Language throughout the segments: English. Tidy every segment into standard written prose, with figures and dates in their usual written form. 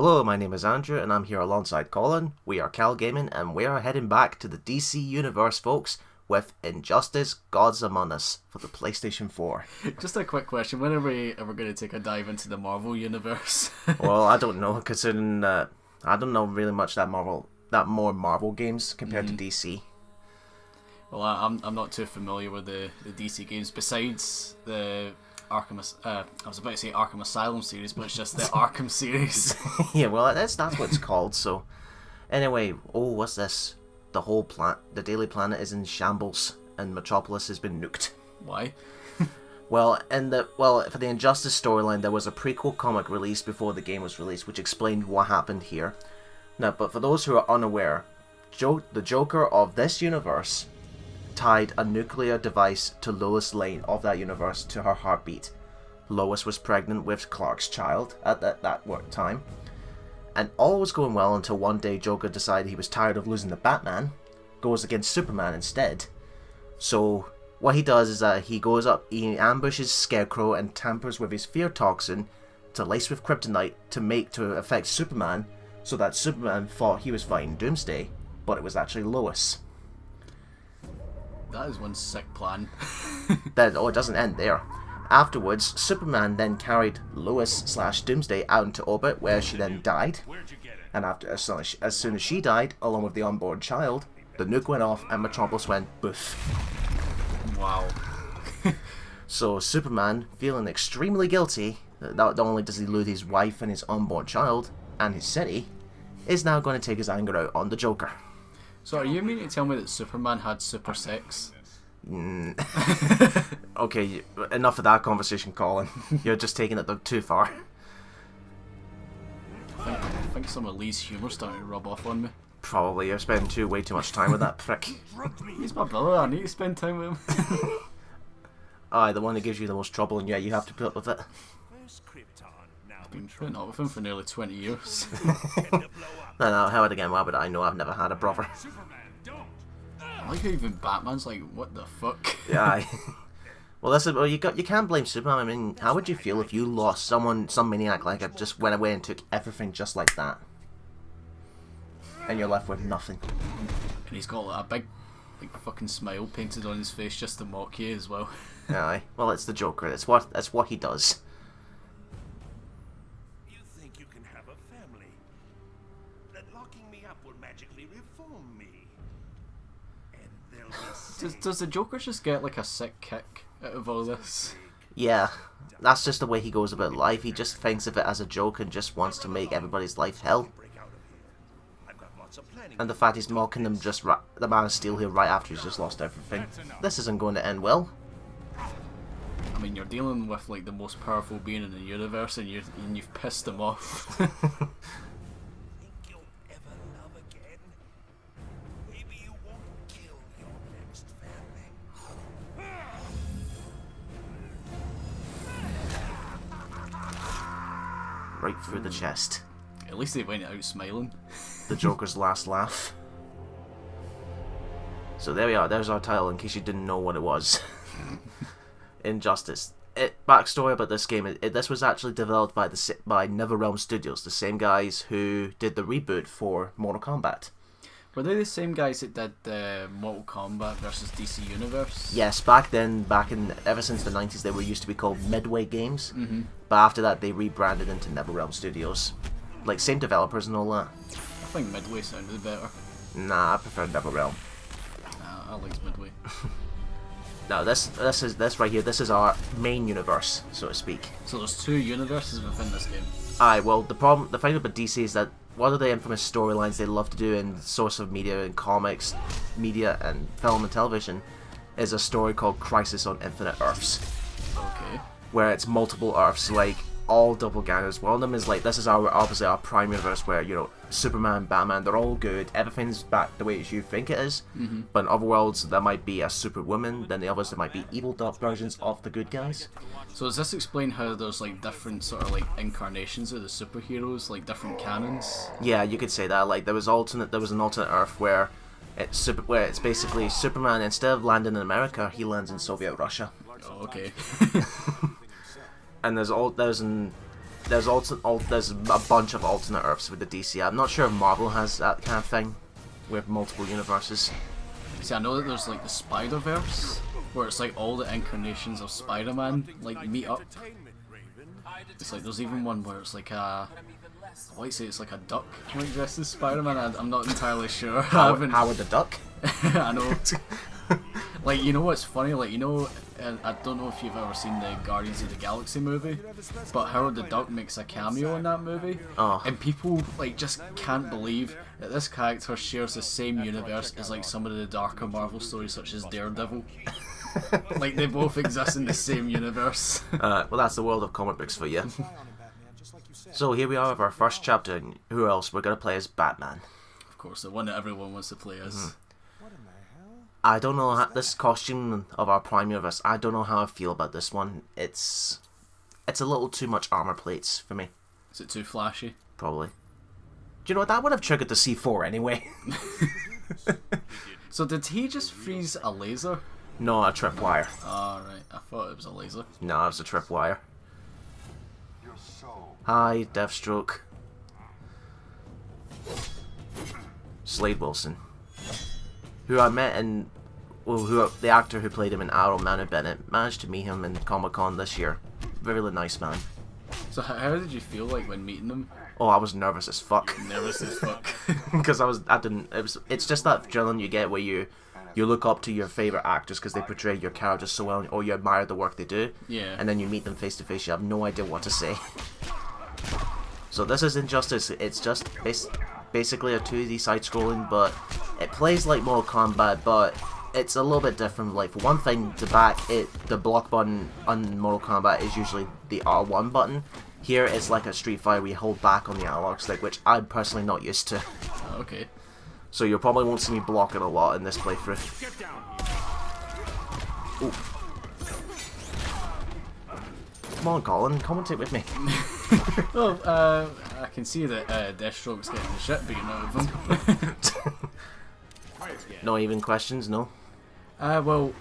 Hello, my name is Andrew, and I'm here alongside Colin. We are Cal Gaming, and we are heading back to the DC universe, folks, with Injustice: Gods Among Us for the PlayStation 4. Just a quick question: when are we ever going to take a dive into the Marvel universe? Well, I don't know, considering I don't know really much that more Marvel games compared to DC. Well, I'm not too familiar with the DC games besides the Arkham. I was about to say Arkham Asylum series, but it's just the Arkham series. Yeah, well, that's what it's called. So, anyway, what's this? The Daily Planet is in shambles, and Metropolis has been nuked. Why? Well, for the Injustice storyline, there was a prequel comic released before the game was released, which explained what happened here. Now, but for those who are unaware, the Joker of this universe tied a nuclear device to Lois Lane of that universe to her heartbeat. Lois was pregnant with Clark's child at that time. And all was going well until one day Joker decided he was tired of losing to Batman, goes against Superman instead. So what he does is that he ambushes Scarecrow and tampers with his fear toxin to lace with kryptonite to affect Superman, so that Superman thought he was fighting Doomsday, but it was actually Lois. That is one sick plan. It doesn't end there. Afterwards, Superman then carried Lois/Doomsday out into orbit, where she then died. And as soon as she died, along with the onboard child, the nuke went off and Metropolis went boof. Wow. So Superman, feeling extremely guilty, not only does he lose his wife and his onboard child, and his city, is now going to take his anger out on the Joker. So are you meaning to tell me that Superman had super sex? Okay, enough of that conversation, Colin. You're just taking it too far. I think some of Lee's humour's starting to rub off on me. Probably, you're spending way too much time with that prick. He's my brother, I need to spend time with him. Aye, the one that gives you the most trouble, and yet you have to put up with it. I've been putting up with him for nearly 20 years. No, how again? Why would I know? I've never had a brother. I like how even Batman's like, what the fuck? Yeah. You can't blame Superman. I mean, how would you feel if you lost some maniac like it just went away and took everything just like that, and you're left with nothing? And he's got like a big fucking smile painted on his face just to mock you as well. Aye. Well, it's the Joker. That's what he does. You think you can have a family? That locking me up will magically reform me. And they'll be Does the Joker just get like a sick kick out of all this? Yeah, that's just the way he goes about life. He just thinks of it as a joke and just wants to make everybody's life hell. And the fact he's mocking them the Man of Steel here right after he's just lost everything. This isn't going to end well. I mean, you're dealing with like the most powerful being in the universe, and you've pissed him off. Think you'll ever love again? Maybe you won't kill your next family. Right through the chest. At least they went out smiling. The Joker's last laugh. So there we are. There's our title, in case you didn't know what it was. Injustice. Backstory about this game: this was actually developed by NetherRealm Studios, the same guys who did the reboot for Mortal Kombat. Were they the same guys that did Mortal Kombat versus DC Universe? Yes, ever since the 90s, they were used to be called Midway Games. Mm-hmm. But after that, they rebranded into NetherRealm Studios. Like, same developers and all that. I think Midway sounded better. Nah, I prefer NetherRealm. Nah, I liked Midway. No, this right here. This is our main universe, so to speak. So there's two universes within this game. Aye, well, the thing about DC is that one of the infamous storylines they love to do in source of media and comics, media and film and television, is a story called Crisis on Infinite Earths. Okay. Where it's multiple Earths, like all doppelgangers. One of them is like, this is obviously our prime universe where, Superman, Batman, they're all good. Everything's back the way you think it is. Mm-hmm. But in other worlds, there might be a superwoman. Then the others, there might be evil versions of the good guys. So does this explain how there's like different sort of like incarnations of the superheroes, like different canons? Yeah, you could say that. Like there was an alternate Earth where it's basically Superman, instead of landing in America, he lands in Soviet Russia. Oh, okay. And there's there's there's a bunch of alternate Earths with the DC. I'm not sure if Marvel has that kind of thing with multiple universes. See, I know that there's like the Spider-Verse, where it's like all the incarnations of Spider-Man like meet up. It's like there's even one where it's like a, I might say it's like a duck like dressed as Spider-Man. I'm not entirely sure. Howard the Duck. I know. Like, you know what's funny? Like, you know, I don't know if you've ever seen the Guardians of the Galaxy movie, but Howard the Duck makes a cameo in that movie, and people like just can't believe that this character shares the same universe as like some of the darker Marvel stories, such as Daredevil. Like, they both exist in the same universe. Well, that's the world of comic books for you. So here we are with our first chapter, and who else? We're gonna play as Batman. Of course, the one that everyone wants to play as. I don't know how, this costume of our Prime Universe, I don't know how I feel about this one. It's a little too much armor plates for me. Is it too flashy? Probably. Do you know what? That would have triggered the C4 anyway. So did he just freeze a laser? No, a tripwire. Oh, right. I thought it was a laser. No, it was a tripwire. Hi, Deathstroke. Slade Wilson, who I met in, well, the actor who played him in Arrow, Manu Bennett, managed to meet him in Comic-Con this year. Very nice man. So how did you feel like when meeting them? Oh, I was nervous as fuck. Nervous as fuck. Because it's just that adrenaline you get where you look up to your favorite actors because they portray your characters so well, or you admire the work they do. Yeah. And then you meet them face to face, you have no idea what to say. So this is Injustice. It's just basically a 2D side-scrolling, but it plays like Mortal Kombat, but it's a little bit different. Like, for one thing, the block button on Mortal Kombat is usually the R1 button. Here it's like a Street Fighter where you hold back on the analog stick, which I'm personally not used to. Okay. So you probably won't see me blocking a lot in this playthrough. Ooh. Come on, Colin, commentate with me. Well, I can see that Deathstroke's getting the shit beaten out of him. No even questions, no? Well,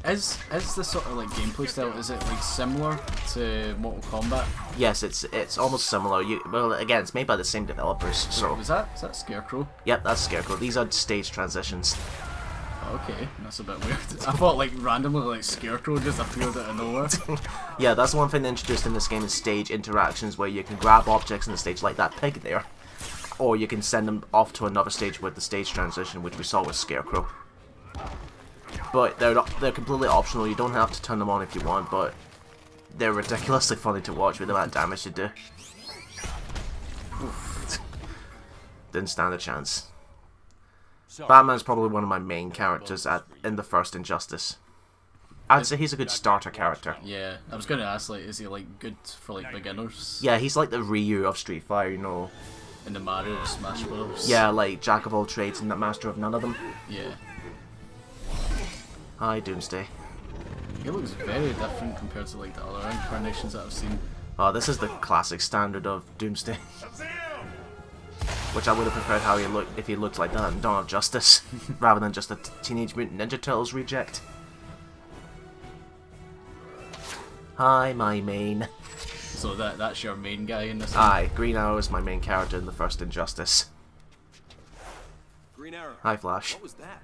is the sort of like gameplay style, is it like similar to Mortal Kombat? Yes, it's almost similar. Well, again, it's made by the same developers, so... Is that Scarecrow? Yep, that's Scarecrow. These are stage transitions. Okay, that's a bit weird. I thought like randomly like Scarecrow just appeared out of nowhere. Yeah, that's one thing they introduced in this game is stage interactions where you can grab objects in the stage like that pig there, or you can send them off to another stage with the stage transition, which we saw with Scarecrow. But they're completely optional. You don't have to turn them on if you want, but they're ridiculously funny to watch with the amount of damage they do. Didn't stand a chance. Batman's probably one of my main characters in the first Injustice. I'd say he's a good starter character. Yeah, I was gonna ask, like, is he like good for like beginners? Yeah, he's like the Ryu of Street Fighter, you know. In the Mario or Smash Bros. Yeah, like jack of all trades and master of none of them. Yeah. Hi, Doomsday. He looks very different compared to like the other incarnations that I've seen. Oh, this is the classic standard of Doomsday. Which I would have preferred how he looked if he looked like that in Dawn of Justice, rather than just a Teenage Mutant Ninja Turtles reject. Hi, my main. So that's your main guy in this? Aye, Green Arrow is my main character in the first Injustice. Green Arrow. Hi, Flash. What was that?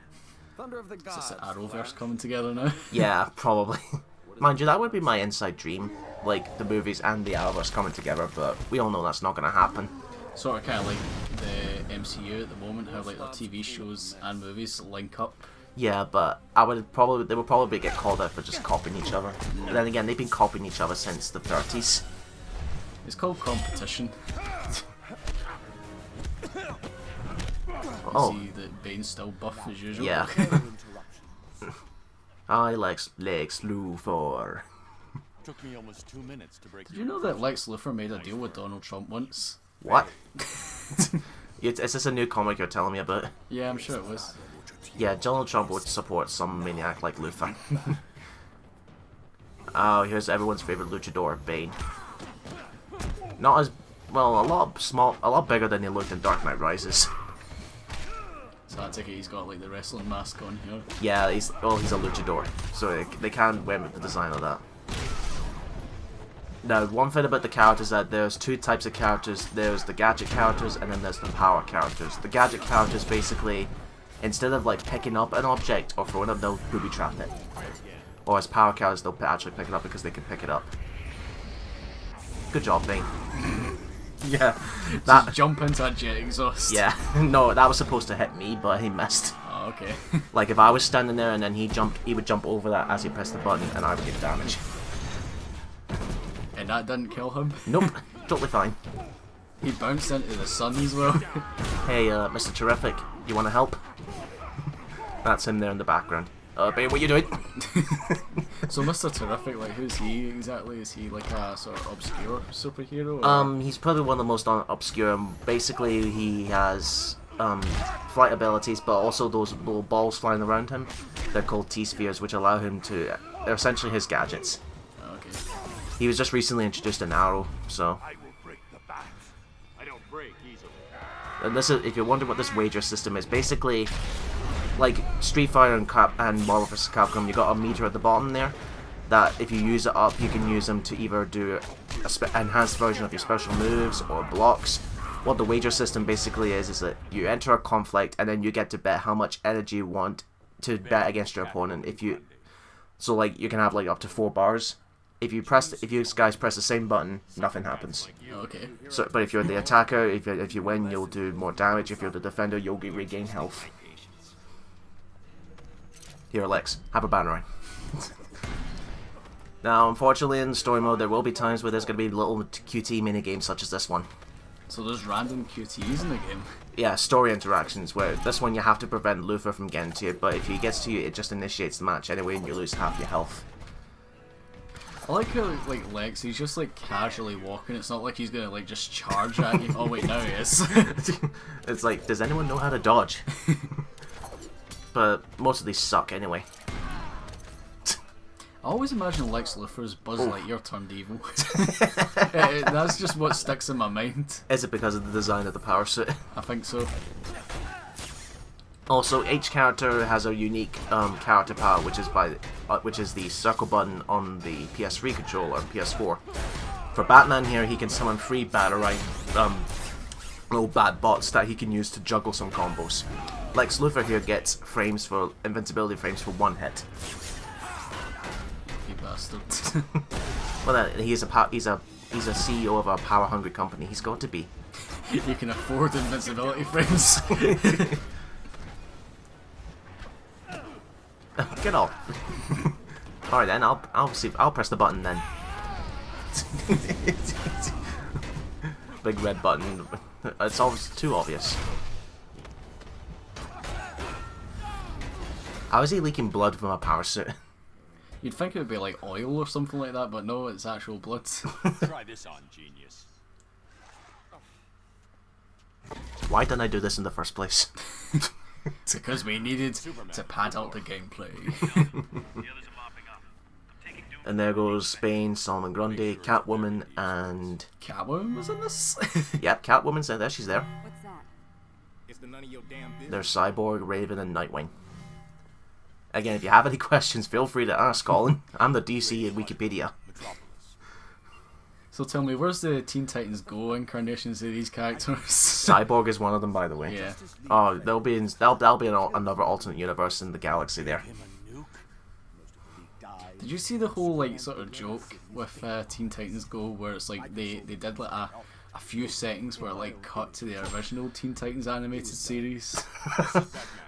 Thunder of the Is gods. this the Arrowverse coming together now? Yeah, probably. Mind you, that would be my inside dream, like the movies and the Arrowverse coming together, but we all know that's not going to happen. Sort of kind of like the MCU at the moment, how like their TV shows and movies link up. Yeah, but they would probably get called out for just copying each other. And then again, they've been copying each other since the 30s. It's called competition. Oh. See that Bane's still buff as usual. Yeah. I Lex Luthor. Took me almost 2 minutes to break. Did you know that Lex Luthor made a deal with Donald Trump once? What? Is this a new comic you're telling me about? Yeah, I'm sure it was. Yeah, Donald Trump would support some maniac like Luthor. Oh, here's everyone's favorite luchador, Bane. Not as well, a lot bigger than he looked in Dark Knight Rises. So I take it he's got like the wrestling mask on here. Yeah, he's a luchador, so they can't wear the design of that. Now, one thing about the characters is that there's two types of characters. There's the gadget characters and then there's the power characters. The gadget characters basically, instead of like picking up an object or throwing it, they'll booby trap it. Or as power characters, they'll actually pick it up because they can pick it up. Good job, Bane. Yeah. Just jump into a jet exhaust. Yeah. No, that was supposed to hit me, but he missed. Oh, okay. Like if I was standing there and then he would jump over that as he pressed the button and I would get damage. And that didn't kill him? Nope. Totally fine. He bounced into the sun as well. Hey, Mr. Terrific, you want to help? That's him there in the background. Bane, what you doing? So Mr. Terrific, like, who's he exactly? Is he like a sort of obscure superhero? Or? He's probably one of the most obscure. Basically, he has flight abilities, but also those little balls flying around him. They're called T-spheres, which allow him to. They're essentially his gadgets. Oh, okay. He was just recently introduced an arrow, so. I will break the bat. I don't break easily. And this is, if you're wondering what this wager system is, basically, like Street Fighter and Marvel vs. Capcom, you got a meter at the bottom there. That if you use it up, you can use them to either do a enhanced version of your special moves or blocks. What the wager system basically is that you enter a conflict and then you get to bet how much energy you want to bet against your opponent. So like you can have like up to 4 bars. If you guys press the same button, nothing happens. Okay. So, but if you're the attacker, if you win, you'll do more damage. If you're the defender, you'll regain health. Here, Lex, have a banner. Now, unfortunately, in story mode, there will be times where there's going to be little QT minigames such as this one. So there's random QTEs in the game? Yeah, story interactions, where this one you have to prevent Luthor from getting to you, but if he gets to you, it just initiates the match anyway and you lose half your health. I like how, like, Lex, he's just, like, casually walking. It's not like he's gonna, like, just charge at you. Oh, wait, now he is. It's like, does anyone know how to dodge? But most of these suck anyway. I always imagine Lex Luthor's Buzz Lightyear turned evil. That's just what sticks in my mind. Is it because of the design of the power suit? I think so. Also, each character has a unique character power, which is the circle button on the PS3 controller and PS4. For Batman here, he can summon 3 little bad bots that he can use to juggle some combos. Lex Luthor here gets invincibility frames for 1 hit. You bastard. Well, he's a CEO of a power-hungry company. He's got to be. You can afford invincibility frames. Get off. Alright then, I'll press the button then. Big red button. It's always too obvious. How is he leaking blood from a power suit? You'd think it would be like oil or something like that, but no, it's actual blood. Try this on, genius. Why didn't I do this in the first place? Because we needed to pad out the gameplay. And there goes Bane, Solomon Grundy, Catwoman, and... Catwoman was in this? Yep, Catwoman's there, she's there. What's that? It's the none of your damn business. There's Cyborg, Raven, and Nightwing. Again, if you have any questions, feel free to ask Colin. I'm the DC in Wikipedia. So tell me, where's the Teen Titans Go incarnations of these characters? Cyborg is one of them, by the way. Yeah. Oh, there'll be another alternate universe in the galaxy there. Did you see the whole like sort of joke with Teen Titans Go, where it's like they did like a few settings where it like cut to the original Teen Titans animated series?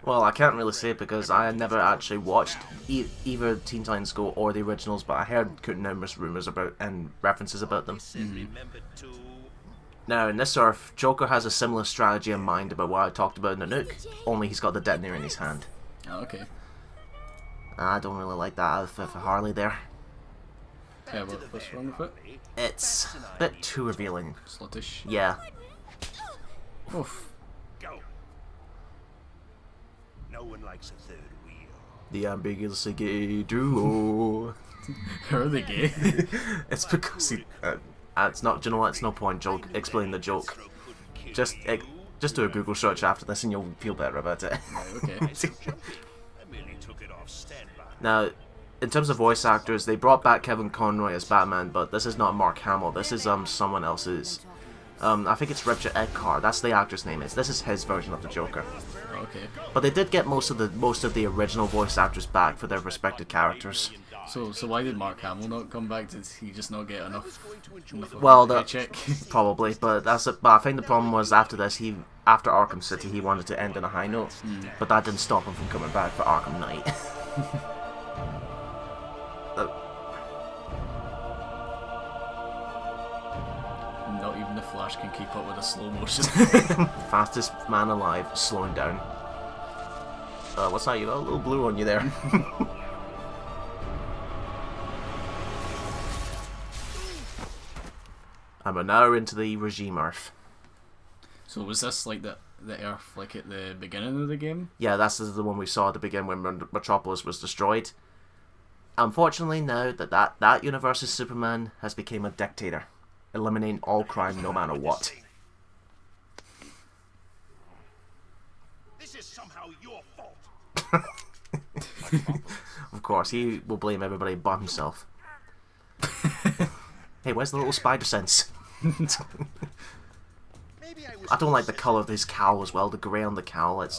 Well, I can't really say it because I had never actually watched either Teen Titans Go or the originals, but I heard numerous rumors about and references about them. Now, in this Earth, Joker has a similar strategy in mind about what I talked about in the Nuke, only he's got the detonator in his hand. Oh, okay. I don't really like that outfit for Harley there. Yeah, what's wrong with it? It's a bit too revealing. Sluttish. Yeah. Oof. Go. No one likes a third wheel. The ambiguously gay duo. How are they gay? It's because he... it's not... Do you know what? It's no point joke explaining the joke. Just do a Google search after this and you'll feel better about it. Right, okay. I merely took it off standby. Now, in terms of voice actors, they brought back Kevin Conroy as Batman, but this is not Mark Hamill. This is someone else's. I think it's Richard Eckhart. That's the actor's name. This is his version of the Joker. Okay. But they did get most of the original voice actors back for their respective characters. So why did Mark Hamill not come back? Did he just not get enough well, paycheck? Probably, but that's it. But I think the problem was after this, after Arkham City, he wanted to end on a high note, but that didn't stop him from coming back for Arkham Knight. Not even the Flash can keep up with the slow motion. Fastest man alive, slowing down. What's that? You got a little blue on you there. And we're now into the regime Earth. So was this like the Earth like at the beginning of the game? Yeah, that's the one we saw at the beginning when Metropolis was destroyed. Unfortunately, now that universe's Superman has become a dictator, eliminating all crime no matter what. This is somehow your fault. Of course, he will blame everybody but himself. Hey, where's the little spider sense? I don't like the colour of his cowl as well, the grey on the cowl, it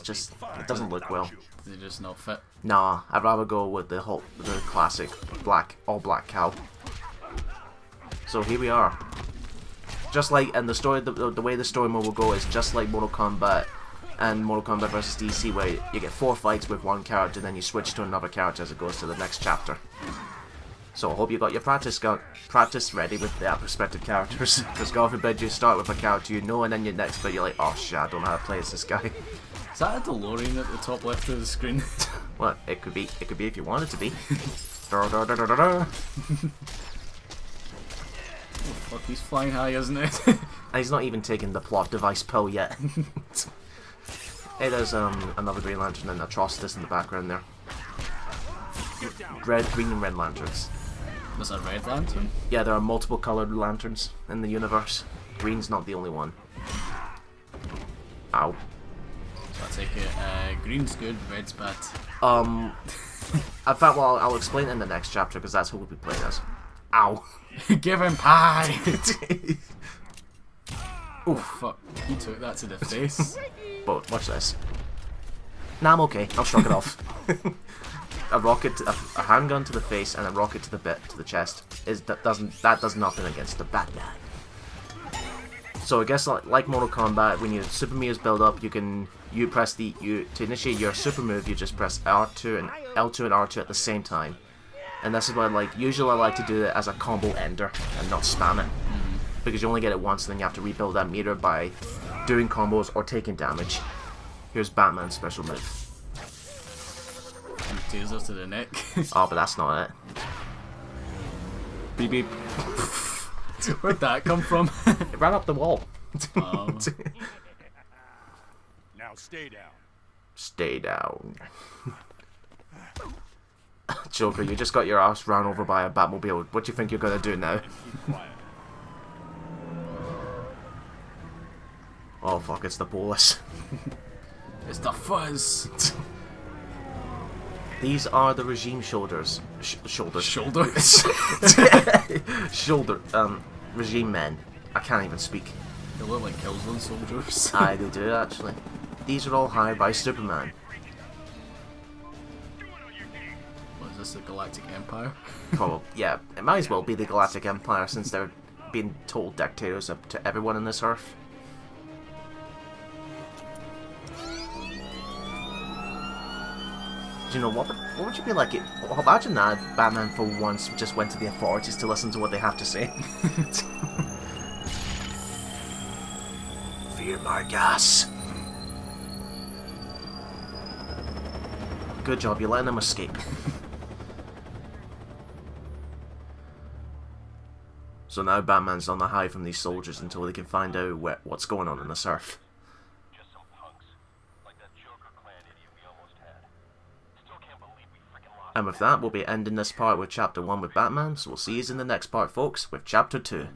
doesn't look well. Does it just not fit? Nah, I'd rather go with the classic all black cowl. So here we are. Just like in the story, the way the story mode will go is just like Mortal Kombat and Mortal Kombat vs DC, where you get 4 fights with one character, then you switch to another character as it goes to the next chapter. So I hope you got your practice ready with the respective characters, because God forbid you start with a character you know, and then your next bit you're like, oh shit, I don't know how to play as this guy. Is that a DeLorean at the top left of the screen? Well, it could be if you want it to be. Da, da, da, da, da, da. Oh fuck, he's flying high, isn't it? And he's not even taken the plot device pill yet. Hey, there's another Green Lantern and Atrocitus in the background there. Red, green and red lanterns. There's a red lantern? Yeah, there are multiple coloured lanterns in the universe. Green's not the only one. Ow. So I take it, green's good, red's bad. In fact, well, I'll explain it in the next chapter, because that's who we'll be playing as. Ow. Give him pie! Oh fuck, he took that to the face. But watch this. Nah, I'm okay. I'll shrug it off. A handgun to the face and a rocket to the chest does nothing against the Batman. So I guess like Mortal Kombat, when your super moves build up, to initiate your super move, you just press L2 and R2 at the same time. And this is why usually I like to do it as a combo ender and not spam it, because you only get it once, and then you have to rebuild that meter by doing combos or taking damage. Here's Batman's special move. Taser to the neck. Oh, but that's not it. Beep beep. Where'd that come from? It ran up the wall. Oh. Now stay down. Stay down. Joker, you just got your ass ran over by a Batmobile. What do you think you're gonna do now? Keep quiet. Oh fuck, it's the bolus. It's the fuzz. These are the regime shoulders. Shoulders. Regime men. I can't even speak. They look like Killzone soldiers. Aye, they do actually. These are all hired by Superman. What is this, the Galactic Empire? Probably, yeah. It might as well be the Galactic Empire, since they're being total dictators up to everyone on this Earth. You know, what would you be like? Imagine that if Batman for once just went to the authorities to listen to what they have to say. Fear my gas. Good job, you're letting them escape. So now Batman's on the high from these soldiers until they can find out what's going on this Earth. And with that, we'll be ending this part with Chapter 1 with Batman, so we'll see you in the next part, folks, with Chapter 2.